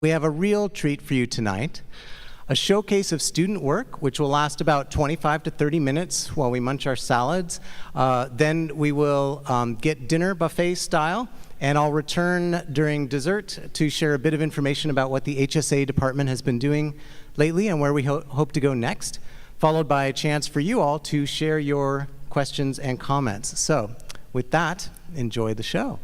We have a real treat for you tonight. A showcase of student work, which will last about 25 to 30 minutes while we munch our salads. Then we will get dinner buffet style, and I'll return during dessert to share a bit of information about what the HSA department has been doing lately and where we hope to go next, followed by a chance for you all to share your questions and comments. So with that, enjoy the show.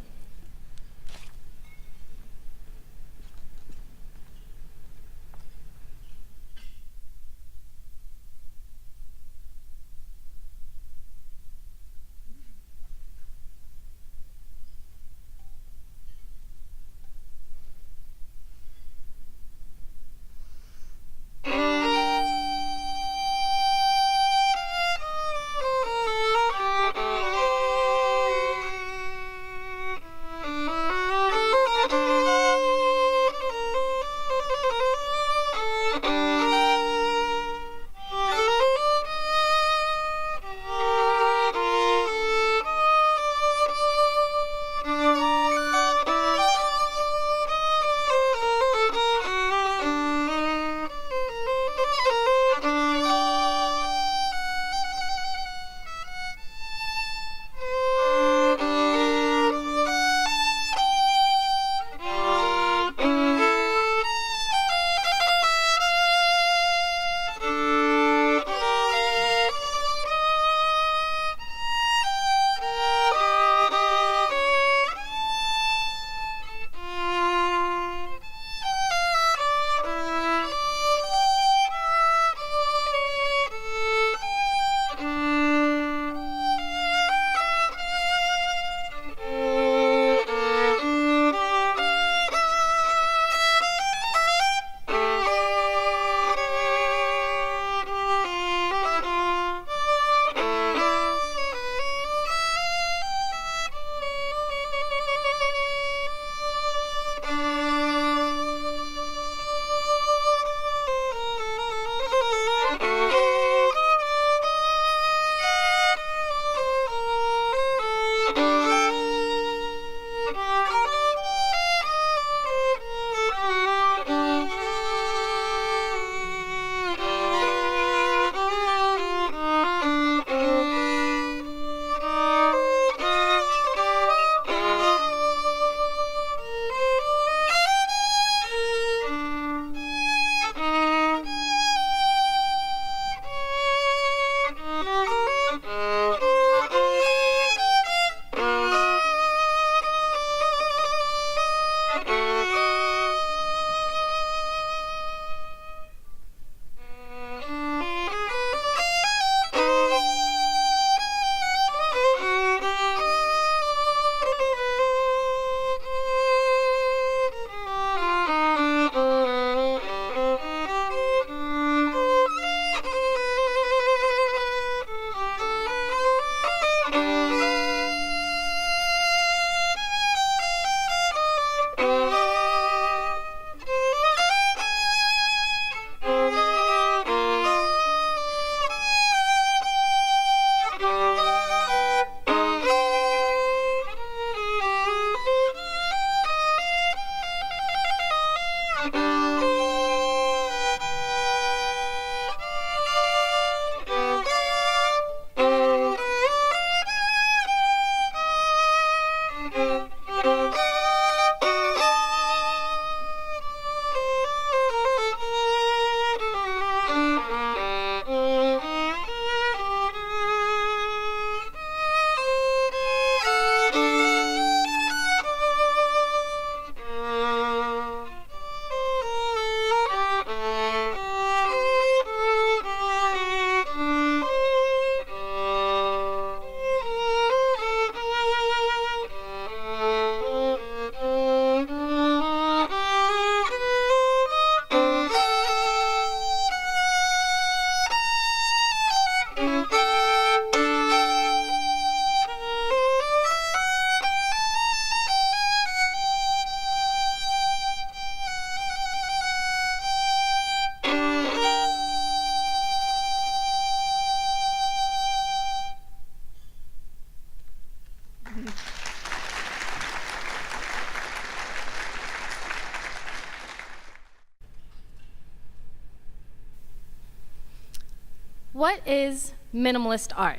What is minimalist art?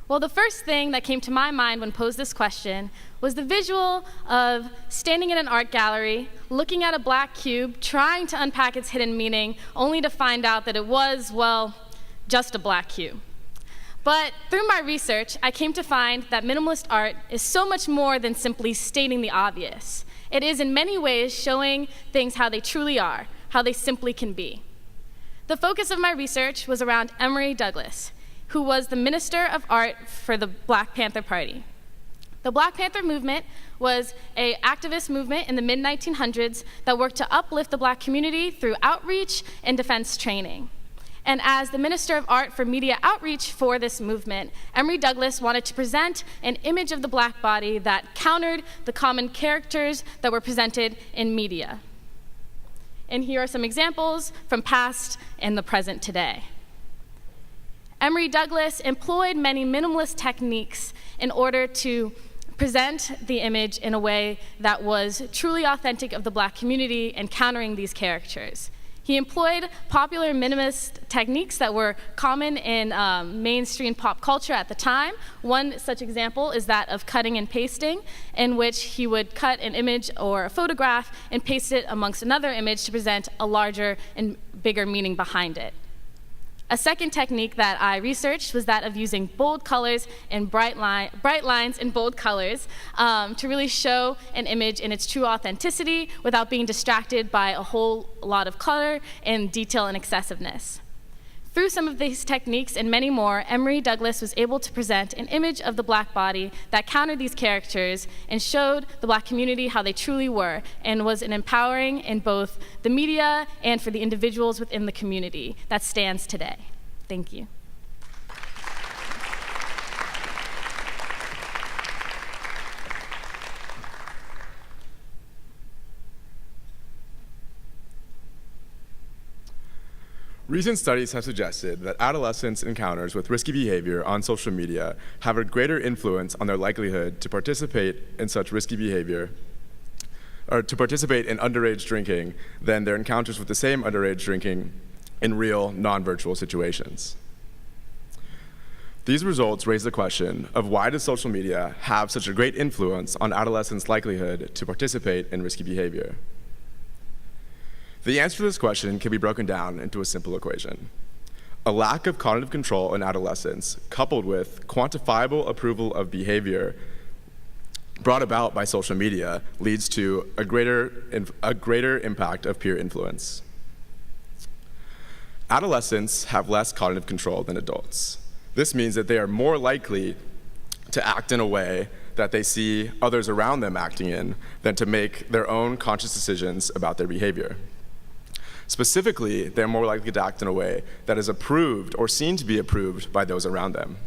Well, the first thing that came to my mind when posed this question was the visual of standing in an art gallery, looking at a black cube, trying to unpack its hidden meaning, only to find out that it was, well, just a black cube. But through my research, I came to find that minimalist art is so much more than simply stating the obvious. It is in many ways showing things how they truly are, how they simply can be. The focus of my research was around Emory Douglas, who was the Minister of Art for the Black Panther Party. The Black Panther movement was an activist movement in the mid-1900s that worked to uplift the Black community through outreach and defense training. And as the Minister of Art for Media Outreach for this movement, Emory Douglas wanted to present an image of the Black body that countered the common characters that were presented in media. And here are some examples from past and the present today. Emory Douglas employed many minimalist techniques in order to present the image in a way that was truly authentic of the Black community and countering these characters. He employed popular minimalist techniques that were common in mainstream pop culture at the time. One such example is that of cutting and pasting, in which he would cut an image or a photograph and paste it amongst another image to present a larger and bigger meaning behind it. A second technique that I researched was that of using bold colors and bright lines in bold colors to really show an image in its true authenticity without being distracted by a whole lot of color and detail and excessiveness. Through some of these techniques and many more, Emory Douglas was able to present an image of the Black body that countered these characters and showed the Black community how they truly were, and was an empowering in both the media and for the individuals within the community that stands today. Thank you. Recent studies have suggested that adolescents' encounters with risky behavior on social media have a greater influence on their likelihood to participate in such risky behavior, or to participate in underage drinking, than their encounters with the same underage drinking in real, non-virtual situations. These results raise the question of why does social media have such a great influence on adolescents' likelihood to participate in risky behavior? The answer to this question can be broken down into a simple equation. A lack of cognitive control in adolescence, coupled with quantifiable approval of behavior brought about by social media, leads to a greater impact of peer influence. Adolescents have less cognitive control than adults. This means that they are more likely to act in a way that they see others around them acting in than to make their own conscious decisions about their behavior. Specifically, they're more likely to act in a way that is approved or seen to be approved by those around them.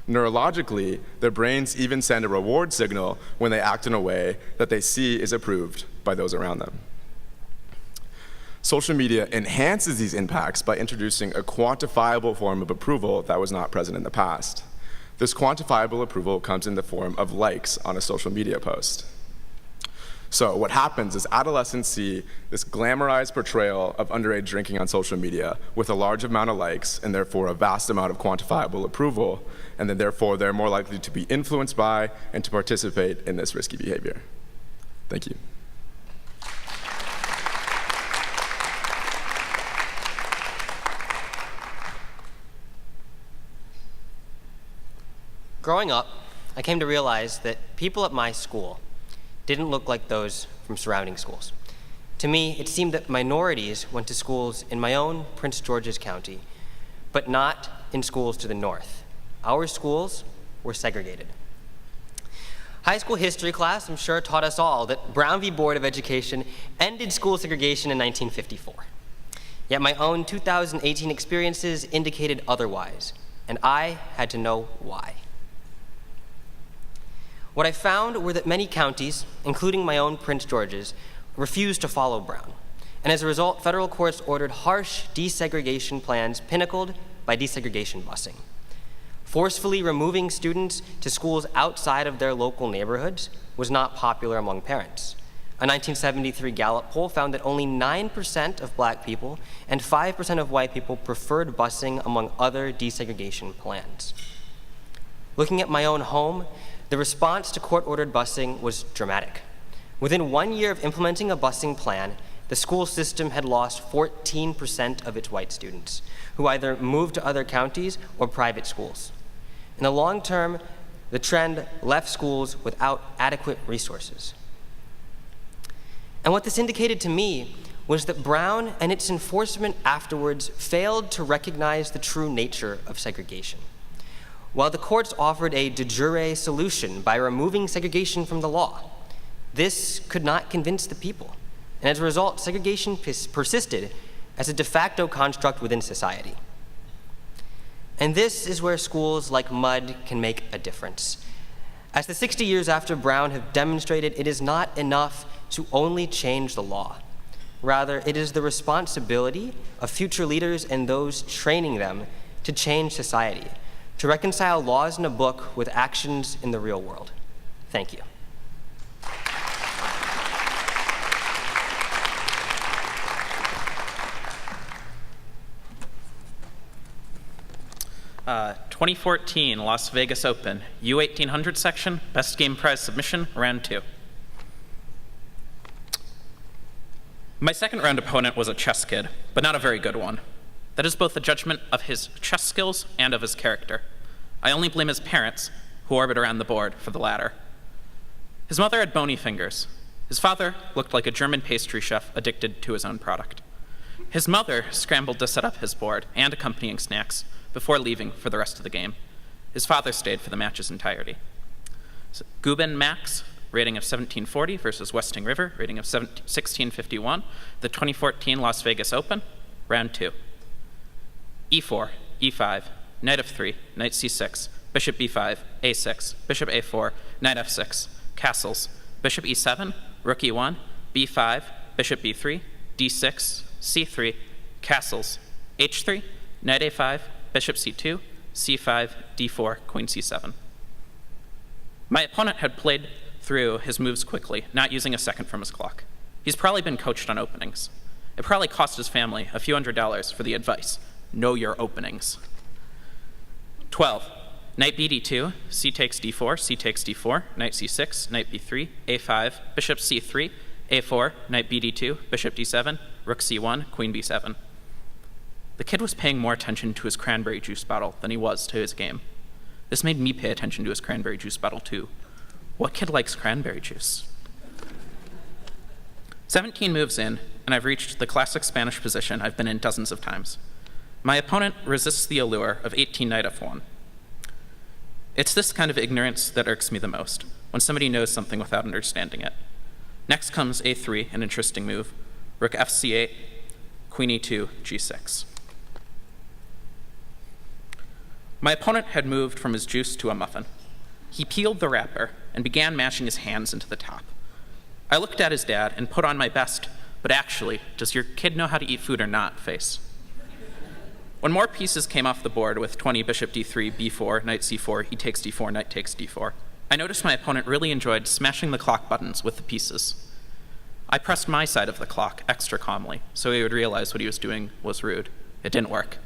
Neurologically, their brains even send a reward signal when they act in a way that they see is approved by those around them. Social media enhances these impacts by introducing a quantifiable form of approval that was not present in the past. This quantifiable approval comes in the form of likes on a social media post. So what happens is adolescents see this glamorized portrayal of underage drinking on social media with a large amount of likes and therefore a vast amount of quantifiable approval, and then therefore they're more likely to be influenced by and to participate in this risky behavior. Thank you. Growing up, I came to realize that people at my school didn't look like those from surrounding schools. To me, it seemed that minorities went to schools in my own Prince George's County, but not in schools to the north. Our schools were segregated. High school history class, I'm sure, taught us all that Brown v. Board of Education ended school segregation in 1954. Yet my own 2018 experiences indicated otherwise, and I had to know why. What I found were that many counties, including my own Prince George's, refused to follow Brown. And as a result, federal courts ordered harsh desegregation plans pinnacled by desegregation busing. Forcefully removing students to schools outside of their local neighborhoods was not popular among parents. A 1973 Gallup poll found that only 9% of black people and 5% of white people preferred busing among other desegregation plans. Looking at my own home, the response to court-ordered busing was dramatic. Within 1 year of implementing a busing plan, the school system had lost 14% of its white students, who either moved to other counties or private schools. In the long term, the trend left schools without adequate resources. And what this indicated to me was that Brown and its enforcement afterwards failed to recognize the true nature of segregation. While the courts offered a de jure solution by removing segregation from the law, this could not convince the people. And as a result, segregation persisted as a de facto construct within society. And this is where schools like Mudd can make a difference. As the 60 years after Brown have demonstrated, it is not enough to only change the law. Rather, it is the responsibility of future leaders and those training them to change society, to reconcile laws in a book with actions in the real world. Thank you. Uh, 2014 Las Vegas Open, U1800 section, best game prize submission, round 2. My second round opponent was a chess kid, but not a very good one. That is both a judgment of his chess skills and of his character. I only blame his parents, who orbit around the board, for the latter. His mother had bony fingers. His father looked like a German pastry chef addicted to his own product. His mother scrambled to set up his board and accompanying snacks before leaving for the rest of the game. His father stayed for the match's entirety. So, Gubin Max, rating of 1740 versus Westing River, rating of 1651, the 2014 Las Vegas Open, round 2. E4, E5, knight f3, knight c6, bishop b5, a6, bishop a4, knight f6, castles, bishop e7, rook e1, b5, bishop b3, d6, c3, castles, h3, knight a5, bishop c2, c5, d4, queen c7. My opponent had played through his moves quickly, not using a second from his clock. He's probably been coached on openings. It probably cost his family a few $100s for the advice, know your openings. 12, knight bd2, c takes d4, c takes d4, knight c6, knight b3, a5, bishop c3, a4, knight bd2, bishop d7, rook c1, queen b7. The kid was paying more attention to his cranberry juice bottle than he was to his game. This made me pay attention to his cranberry juice bottle too. What kid likes cranberry juice? 17 moves in, and I've reached the classic Spanish position I've been in dozens of times. My opponent resists the allure of 18 knight f1. It's this kind of ignorance that irks me the most, when somebody knows something without understanding it. Next comes a3, an interesting move, rook fc8, queen e2, g6. My opponent had moved from his juice to a muffin. He peeled the wrapper and began mashing his hands into the top. I looked at his dad and put on my best, but actually, does your kid know how to eat food or not face? When more pieces came off the board with 20 bishop d3, b4, knight c4, e takes d4, knight takes d4, I noticed my opponent really enjoyed smashing the clock buttons with the pieces. I pressed my side of the clock extra calmly so he would realize what he was doing was rude. It didn't work.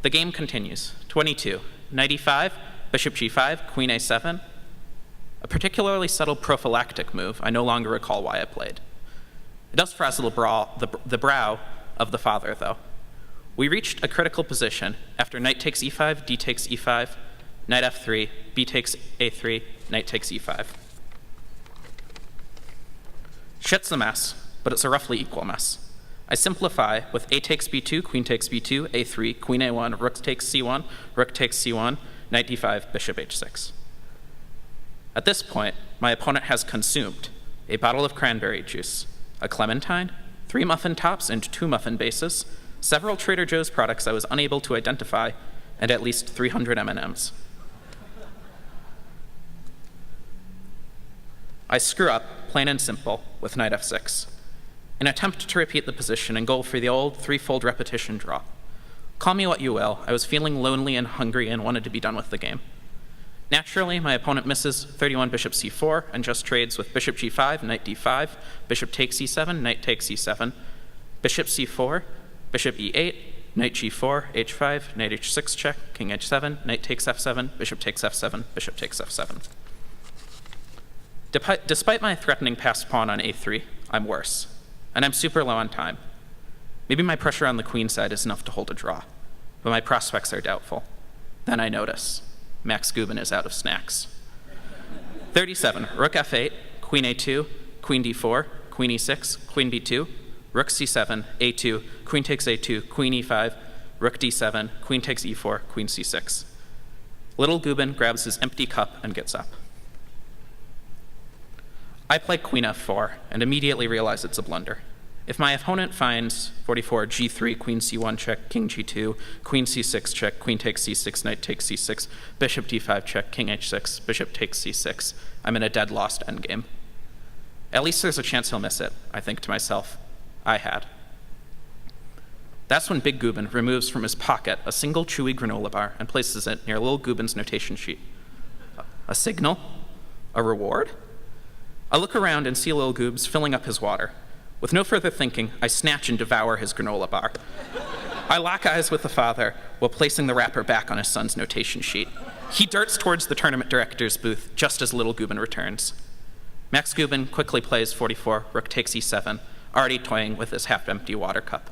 The game continues. 22, knight e5, bishop g5, queen a7. A particularly subtle prophylactic move. I no longer recall why I played. It does frazzle the brow of the father, though. We reached a critical position after knight takes e5, d takes e5, knight f3, b takes a3, knight takes e5. Shit's a mess, but it's a roughly equal mess. I simplify with a takes b2, queen takes b2, a3, queen a1, rook takes c1, rook takes c1, knight d5, bishop h6. At this point, my opponent has consumed a bottle of cranberry juice, a clementine, 3 muffin tops and 2 muffin bases, several Trader Joe's products I was unable to identify, and at least 300 M&Ms. I screw up, plain and simple, with knight f6. An attempt to repeat the position and go for the old 3-fold repetition draw. Call me what you will, I was feeling lonely and hungry and wanted to be done with the game. Naturally, my opponent misses 31 bishop c4 and just trades with bishop g5, knight d5, bishop takes e7, knight takes e7, bishop c4, bishop e8, knight g4, h5, knight h6 check, king h7, knight takes f7, bishop takes f7, bishop takes f7. Despite my threatening passed pawn on a3, I'm worse, and I'm super low on time. Maybe my pressure on the queen side is enough to hold a draw, but my prospects are doubtful. Then I notice Max Gubin is out of snacks. 37, rook f8, queen a2, queen d4, queen e6, queen b2, rook c7, a2, queen takes a2, queen e5, rook d7, queen takes e4, queen c6. Little Gubin grabs his empty cup and gets up. I play queen f4 and immediately realize it's a blunder. If my opponent finds 44 g3, queen c1 check, king g2, queen c6 check, queen takes c6, knight takes c6, bishop d5 check, king h6, bishop takes c6, I'm in a dead lost endgame. At least there's a chance he'll miss it, I think to myself. I had. That's when Big Gubin removes from his pocket a single chewy granola bar and places it near Little Gubin's notation sheet. A signal? A reward? I look around and see Little Goobs filling up his water. With no further thinking, I snatch and devour his granola bar. I lock eyes with the father while placing the wrapper back on his son's notation sheet. He darts towards the tournament director's booth just as Little Gubin returns. Max Gubin quickly plays 44, rook takes e7, already toying with his half-empty water cup.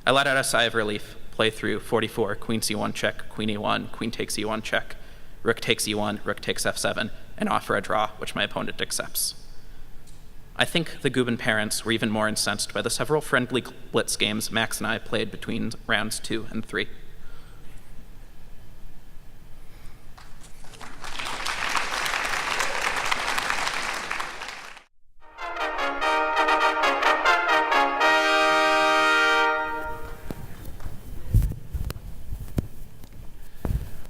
I let out a sigh of relief, play through 44, queen c1 check, queen e1, queen takes e1 check, rook takes e1, rook takes f7, and offer a draw, which my opponent accepts. I think the Gubin parents were even more incensed by the several friendly blitz games Max and I played between rounds 2 and 3.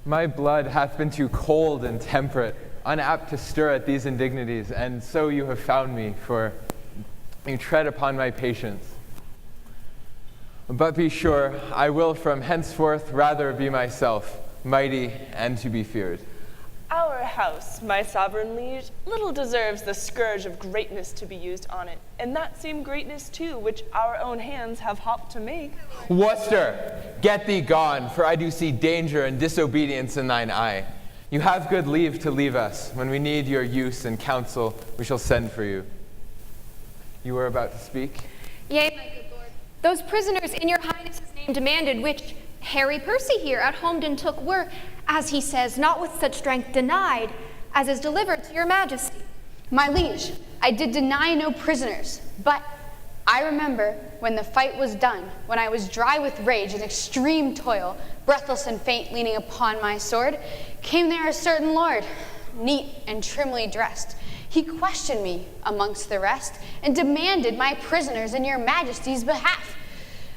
My blood hath been too cold and temperate, unapt to stir at these indignities, and so you have found me, for you tread upon my patience. But be sure, I will from henceforth rather be myself, mighty and to be feared. Our house, my sovereign liege, little deserves the scourge of greatness to be used on it, and that same greatness too, which our own hands have hopped to make. Worcester, get thee gone, for I do see danger and disobedience in thine eye. You have good leave to leave us. When we need your use and counsel, we shall send for you. You were about to speak? Yea, my good lord. Those prisoners in your highness's name demanded, which Harry Percy here at Holmdon took, were, as he says, not with such strength denied, as is delivered to your majesty. My liege, I did deny no prisoners, but I remember when the fight was done, when I was dry with rage and extreme toil, breathless and faint, leaning upon my sword, came there a certain lord, neat and trimly dressed. He questioned me amongst the rest, and demanded my prisoners in your majesty's behalf.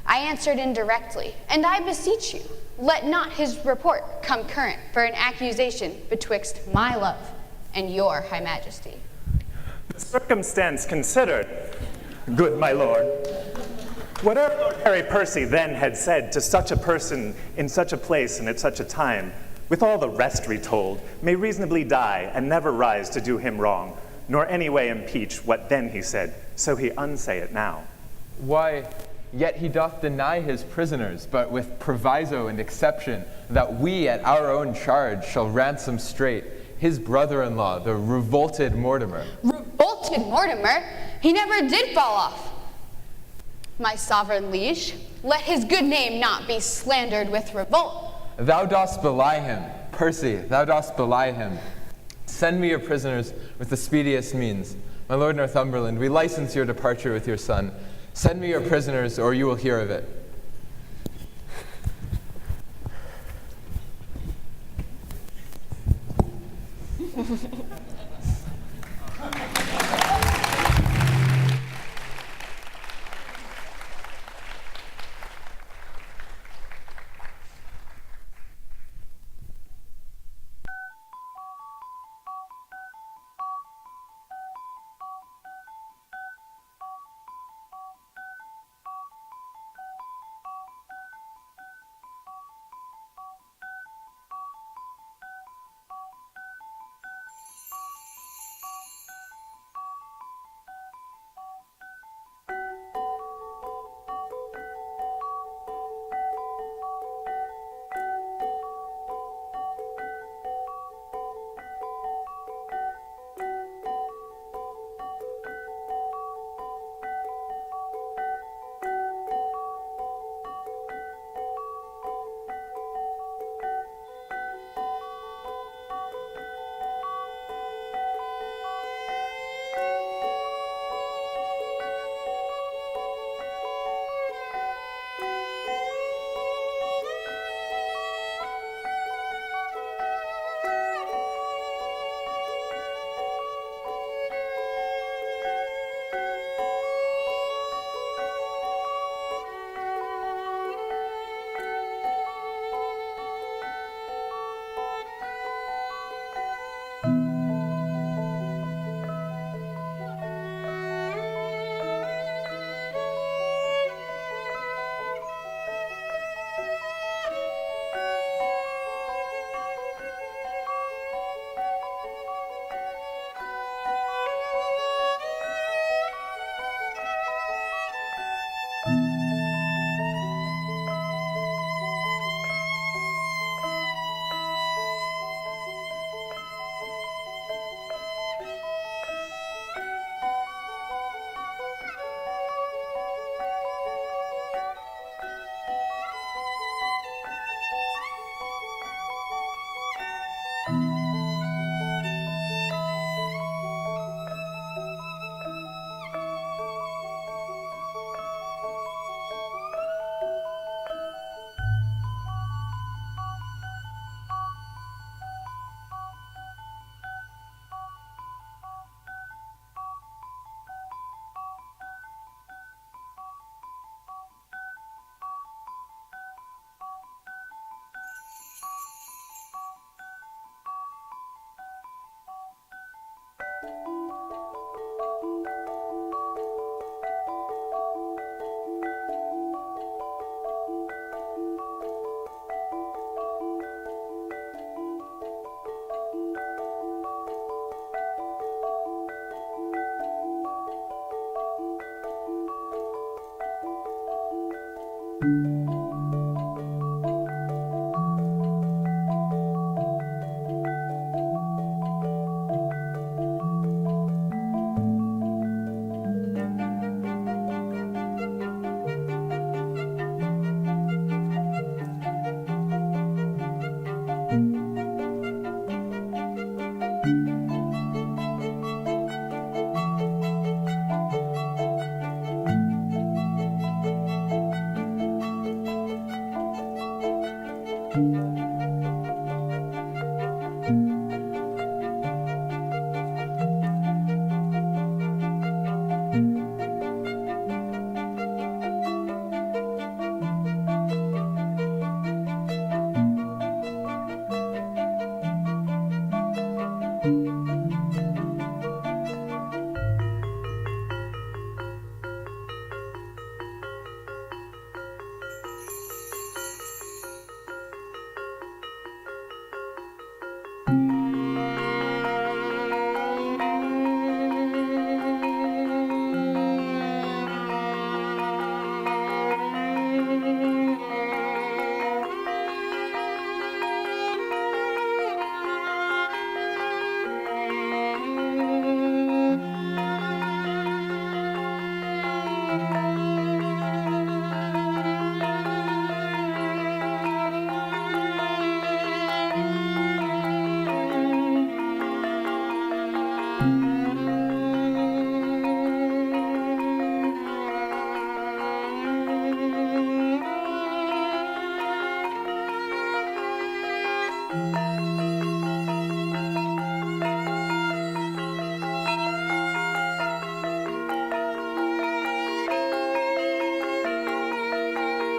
I answered indirectly, and I beseech you, let not his report come current for an accusation betwixt my love and your high majesty. The circumstance considered, good my lord, whatever Lord Harry Percy then had said to such a person in such a place and at such a time, with all the rest retold, may reasonably die and never rise to do him wrong, nor any way impeach what then he said, so he unsay it now. Why, yet he doth deny his prisoners, but with proviso and exception, that we at our own charge shall ransom straight his brother-in-law, the revolted Mortimer. Revolted Mortimer? He never did fall off. My sovereign liege, let his good name not be slandered with revolt. Thou dost belie him, Percy, thou dost belie him. Send me your prisoners with the speediest means. My lord Northumberland, we license your departure with your son. Send me your prisoners, or you will hear of it.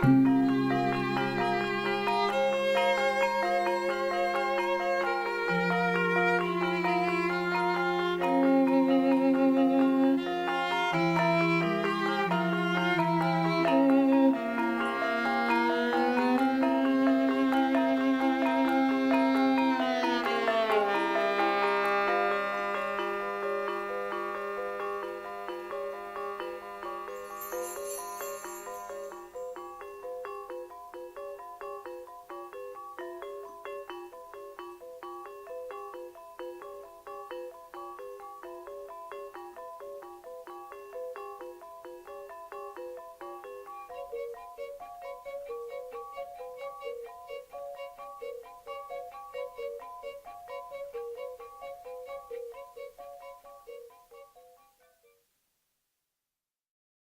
you.